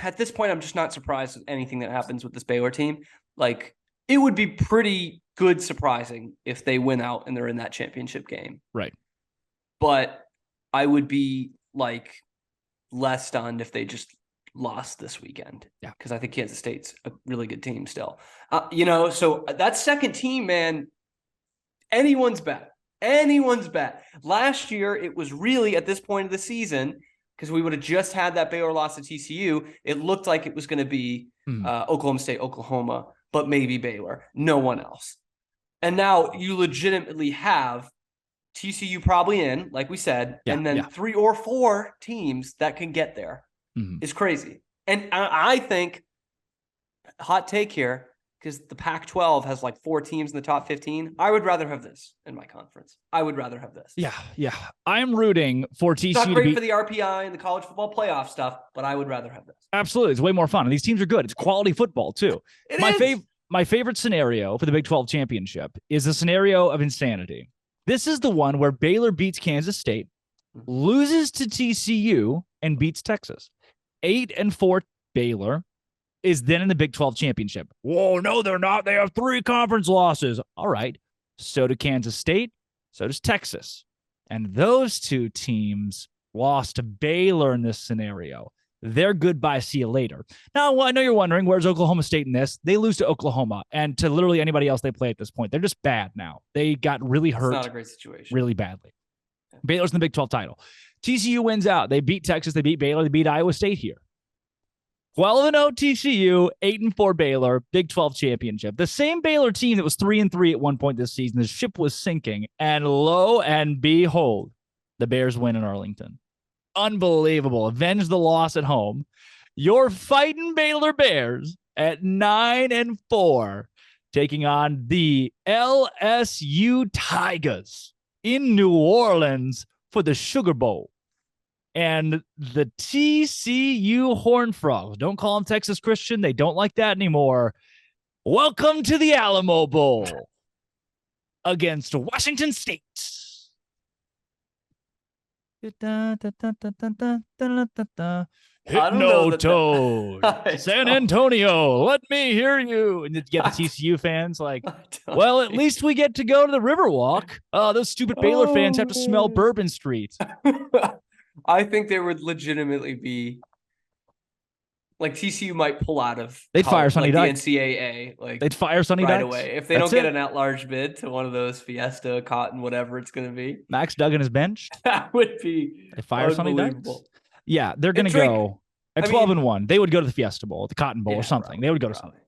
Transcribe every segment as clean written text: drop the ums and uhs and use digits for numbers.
at this point, I'm just not surprised with anything that happens with this Baylor team. Like, it would be pretty good surprising if they win out and they're in that championship game. Right. But I would be like less stunned if they just lost this weekend. Yeah. Because I think Kansas State's a really good team still. So that second team, man, anyone's bet. Anyone's bet. Last year, it was really at this point of the season, because we would have just had that Baylor loss to TCU, it looked like it was going to be Oklahoma State, Oklahoma, but maybe Baylor. No one else. And now you legitimately have TCU probably in, like we said, and then 3 or 4 teams that can get there. Is crazy. And I think, hot take here, because the Pac-12 has like 4 teams in the top 15. I would rather have this in my conference. I would rather have this. Yeah. I'm rooting for TCU. It's not great for the RPI and the college football playoff stuff, but I would rather have this. Absolutely. It's way more fun. And these teams are good. It's quality football, too. My favorite scenario for the Big 12 championship is a scenario of insanity. This is the one where Baylor beats Kansas State, loses to TCU, and beats Texas. 8-4 Baylor is then in the Big 12 championship. Whoa, no, they're not. They have 3 conference losses. All right. So do Kansas State. So does Texas. And those 2 teams lost to Baylor in this scenario. They're goodbye. See you later. Now, I know you're wondering, where's Oklahoma State in this? They lose to Oklahoma and to literally anybody else they play at this point. They're just bad now. They got really hurt. It's not a great situation. Really badly. Baylor's in the Big 12 title. TCU wins out. They beat Texas. They beat Baylor. They beat Iowa State here. 12-0 TCU, 8-4 Baylor, Big 12 championship. The same Baylor team that was 3-3 at one point this season. The ship was sinking, and lo and behold, the Bears win in Arlington. Unbelievable. Avenge the loss at home. You're fighting Baylor Bears at 9-4, taking on the LSU Tigers in New Orleans for the Sugar Bowl. And the TCU Horned Frogs, don't call them Texas Christian. They don't like that anymore. Welcome to the Alamo Bowl against Washington State. Hypnotoad, San Antonio, let me hear you. And you get the TCU fans like, well, at least we get to go to the Riverwalk. Oh, those stupid Baylor fans have to smell Bourbon Street. I think there would legitimately be, like, TCU might pull out of they'd fire Sonny Dykes. The NCAA. Like, they'd fire Sonny right Dykes away if they don't get an at-large bid to one of those Fiesta, Cotton, whatever it's going to be. Max Duggan is benched. That would be they fire Sonny Dykes. Yeah, they're going to go at 12-1. They would go to the Fiesta Bowl, the Cotton Bowl, or something. Probably, they would go to something.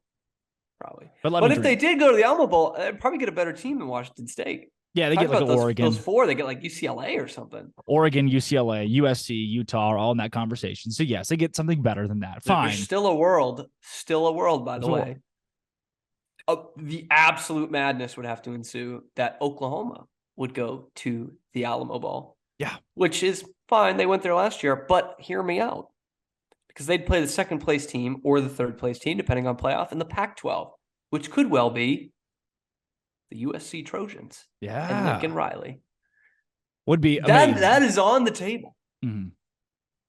Probably. But if they did go to the Alamo Bowl, they'd probably get a better team than Washington State. Yeah, they get like Oregon. Those 4, they get like UCLA or something. Oregon, UCLA, USC, Utah are all in that conversation. So, yes, they get something better than that. Fine. There's still a world, by the way. The absolute madness would have to ensue that Oklahoma would go to the Alamo Bowl. Yeah. Which is fine. They went there last year, but hear me out. Because they'd play the second place team or the third place team, depending on playoff, in the Pac-12, which could well be the USC Trojans. Yeah. And Lincoln Riley. Would be amazing. That is on the table. Mm-hmm.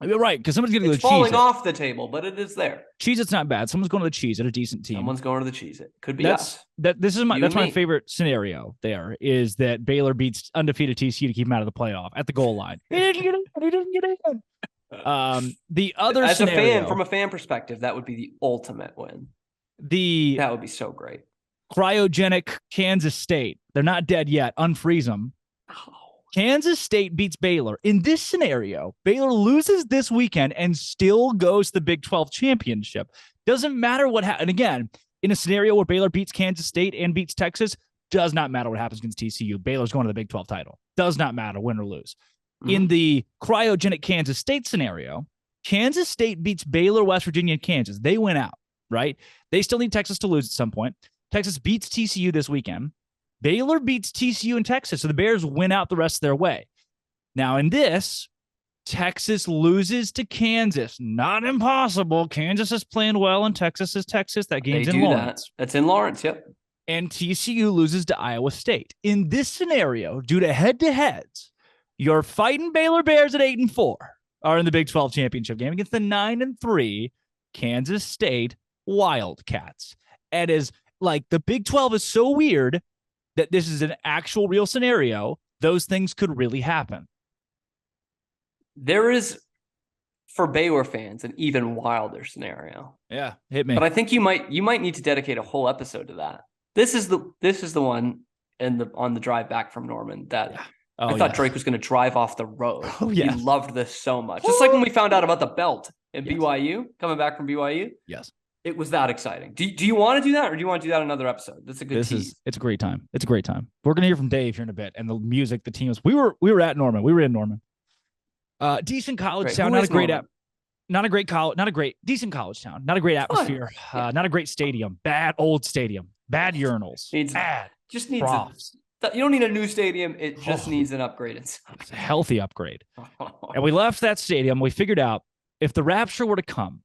You're right, because someone's going to go to Cheez-It. It's falling off the table, but it is there. Cheez-It's not bad. Someone's going to the Cheez-It, a decent team. Someone's going to the Cheez-It. Could be us. That's my favorite scenario there, is that Baylor beats undefeated TCU to keep them out of the playoff at the goal line. He didn't get in. The other scenario, from a fan perspective, that would be the ultimate win. That would be so great. Cryogenic Kansas State. They're not dead yet. Unfreeze them. Oh. Kansas State beats Baylor. In this scenario, Baylor loses this weekend and still goes to the Big 12 championship. Doesn't matter what happens. And again, in a scenario where Baylor beats Kansas State and beats Texas, does not matter what happens against TCU. Baylor's going to the Big 12 title. Does not matter, win or lose. Mm-hmm. In the cryogenic Kansas State scenario, Kansas State beats Baylor, West Virginia, and Kansas. They win out, right? They still need Texas to lose at some point. Texas beats TCU this weekend. Baylor beats TCU and Texas, so the Bears win out the rest of their way. Now, in this, Texas loses to Kansas. Not impossible. Kansas is playing well, and Texas is Texas. That game's in Lawrence. That's in Lawrence, yep. And TCU loses to Iowa State. In this scenario, due to head-to-heads, you're fighting Baylor Bears at 8-4 are in the Big 12 championship game against the 9-3 Kansas State Wildcats. And is like the Big 12 is so weird that this is an actual real scenario. Those things could really happen. There is, for Baylor fans, an even wilder scenario. Yeah, hit me. But I think you might need to dedicate a whole episode to that. This is the one on the drive back from Norman that I thought Drake was going to drive off the road. Oh, yeah. He loved this so much. Just like when we found out about the belt in BYU, coming back from BYU. Yes. It was that exciting. Do you want to do that, or do you want to do that another episode? That's a good tease. It's a great time. It's a great time. We're going to hear from Dave here in a bit. And the music, the teams. We were at Norman. We were in Norman. Decent college town. Not a great not a great college. Not a great decent college town. Not a great atmosphere. Not a great stadium. Bad old stadium. Bad urinals. Just needs you don't need a new stadium. It just needs an upgrade. It's a healthy upgrade. And we left that stadium. We figured out if the Rapture were to come,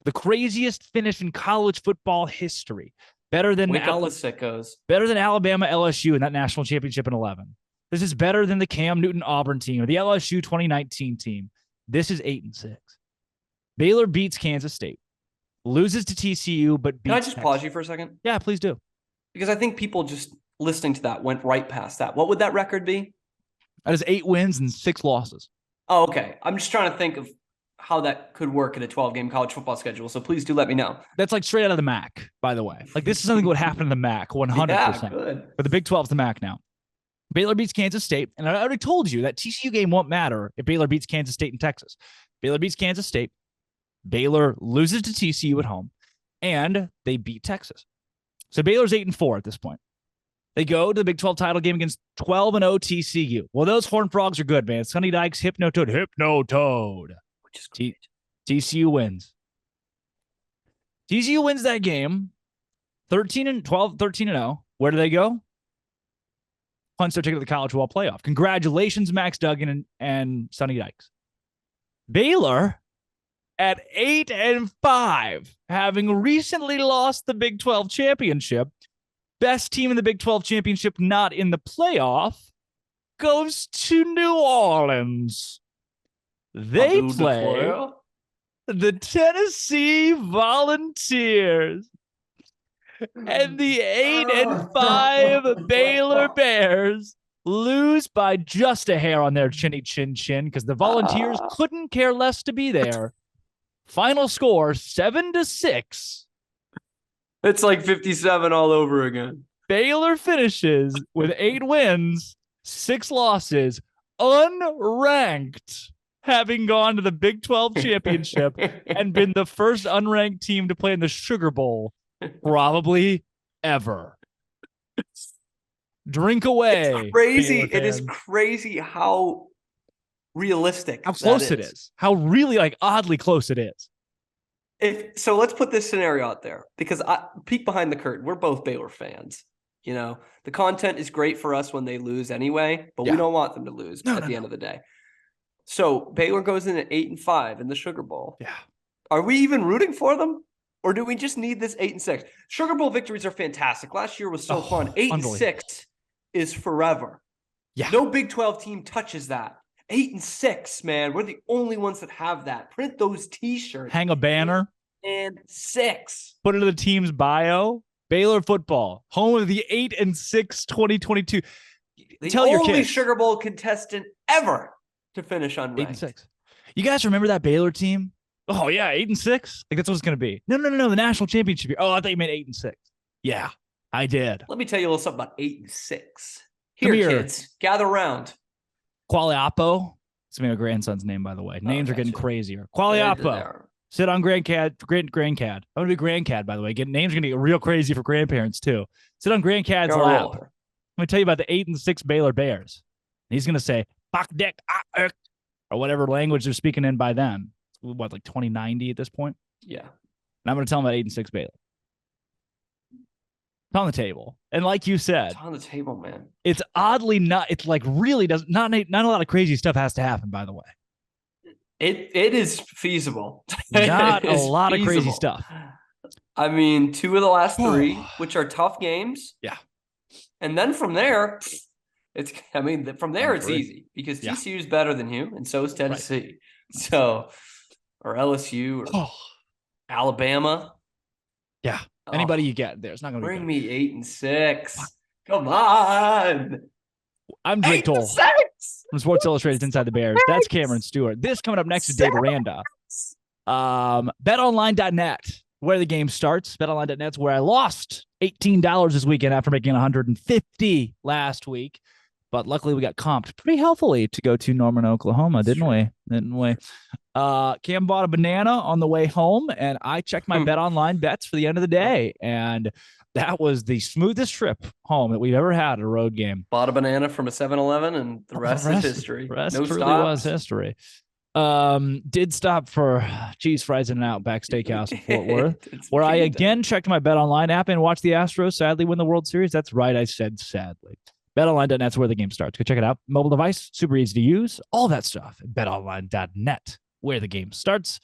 the craziest finish in college football history, better than Alabama, LSU in that national championship in 11. This is better than the Cam Newton Auburn team or the LSU 2019 team. This is 8-6. Baylor beats Kansas State, loses to TCU, but beats Can I just pause you for a second? Yeah, please do. Because I think people just listening to that went right past that. What would that record be? That is 8 wins and 6 losses. Oh, okay. I'm just trying to think of how that could work in a 12-game college football schedule. So please do let me know. That's like straight out of the MAC, by the way. Like this is something that would happen in the MAC, 100%. Yeah, good. But the Big 12's the MAC now. Baylor beats Kansas State. And I already told you that TCU game won't matter if Baylor beats Kansas State in Texas. Baylor beats Kansas State. Baylor loses to TCU at home. And they beat Texas. So Baylor's 8-4 at this point. They go to the Big 12 title game against 12-0 TCU. Well, those Horned Frogs are good, man. Sonny Dykes, Hypno-Toad. Which is great. TCU wins. TCU wins that game. 13-0. Where do they go? Punch their ticket to the college football playoff. Congratulations, Max Duggan and Sonny Dykes. Baylor at 8-5, having recently lost the Big 12 championship. Best team in the Big 12 championship, not in the playoff, goes to New Orleans. They play the Tennessee Volunteers. And the 8-5 Baylor Bears lose by just a hair on their chinny chin because the Volunteers couldn't care less to be there. Final score 7-6. It's like 57 all over again. Baylor finishes with 8 wins, 6 losses, unranked, having gone to the Big 12 championship and been the first unranked team to play in the Sugar Bowl probably ever. Drink away. It's crazy. It is crazy how realistic. How close it is. How really oddly close it is. So let's put this scenario out there because I peek behind the curtain. We're both Baylor fans. You know, the content is great for us when they lose anyway, but we don't want them to lose at the end of the day. So Baylor goes in at 8-5 in the Sugar Bowl. Yeah. Are we even rooting for them? Or do we just need this 8-6? Sugar Bowl victories are fantastic. Last year was so fun. 8-6 is forever. Yeah. No Big 12 team touches that. 8-6, man. We're the only ones that have that. Print those t-shirts. Hang a banner. And 6. Put it in the team's bio. Baylor football. Home of the 8-6 2022. Tell your kids. The only Sugar Bowl contestant ever to finish unranked. 8-6. You guys remember that Baylor team? Oh, yeah, 8-6? That's what it's going to be. No, the national championship year. Oh, I thought you meant 8-6. Yeah, I did. Let me tell you a little something about 8-6. Here, kids, gather around. Qualiapo. It's my grandson's name, by the way. Names are getting crazier. Qualiapo. Sit on grandcad. I'm going to be grandcad, by the way. Names are going to get real crazy for grandparents, too. Sit on grandcad's lap. Let me tell you about the 8-6 Baylor Bears. And he's going to say, Bakdek, or whatever language they're speaking in by then. What, like 2090 at this point? Yeah. And I'm going to tell them about 8-6 Baylor. It's on the table. And like you said, it's on the table, man. It's oddly not, it's like really does not a lot of crazy stuff has to happen, by the way. It is feasible. Not a lot of crazy stuff. I mean, 2 of the last 3, which are tough games. Yeah. And then from there, it's easy because TCU is better than you, and so is Tennessee. Right. So, or LSU or Alabama. Yeah. Anybody you get there, it's not going to be bring good. me 8-6. Come on. I'm Drake Toll 8-6 from Sports Illustrated's Inside the Bears. That's Cameron Stewart. This coming up next is Dave Aranda. BetOnline.net, where the game starts. BetOnline.net's where I lost $18 this weekend after making $150 last week. But luckily, we got comped pretty healthily to go to Norman, Oklahoma, didn't we? Cam bought a banana on the way home, and I checked my BetOnline bets for the end of the day. And that was the smoothest trip home that we've ever had at a road game. Bought a banana from a 7-Eleven, and the rest is history. The rest no truly stops. was history. Did stop for cheese fries and an Outback Steakhouse in Fort Worth, where I again checked my BetOnline app and watched the Astros sadly win the World Series. That's right, I said sadly. BetOnline.net's where the game starts. Go check it out. Mobile device, super easy to use, all that stuff. BetOnline.net, where the game starts.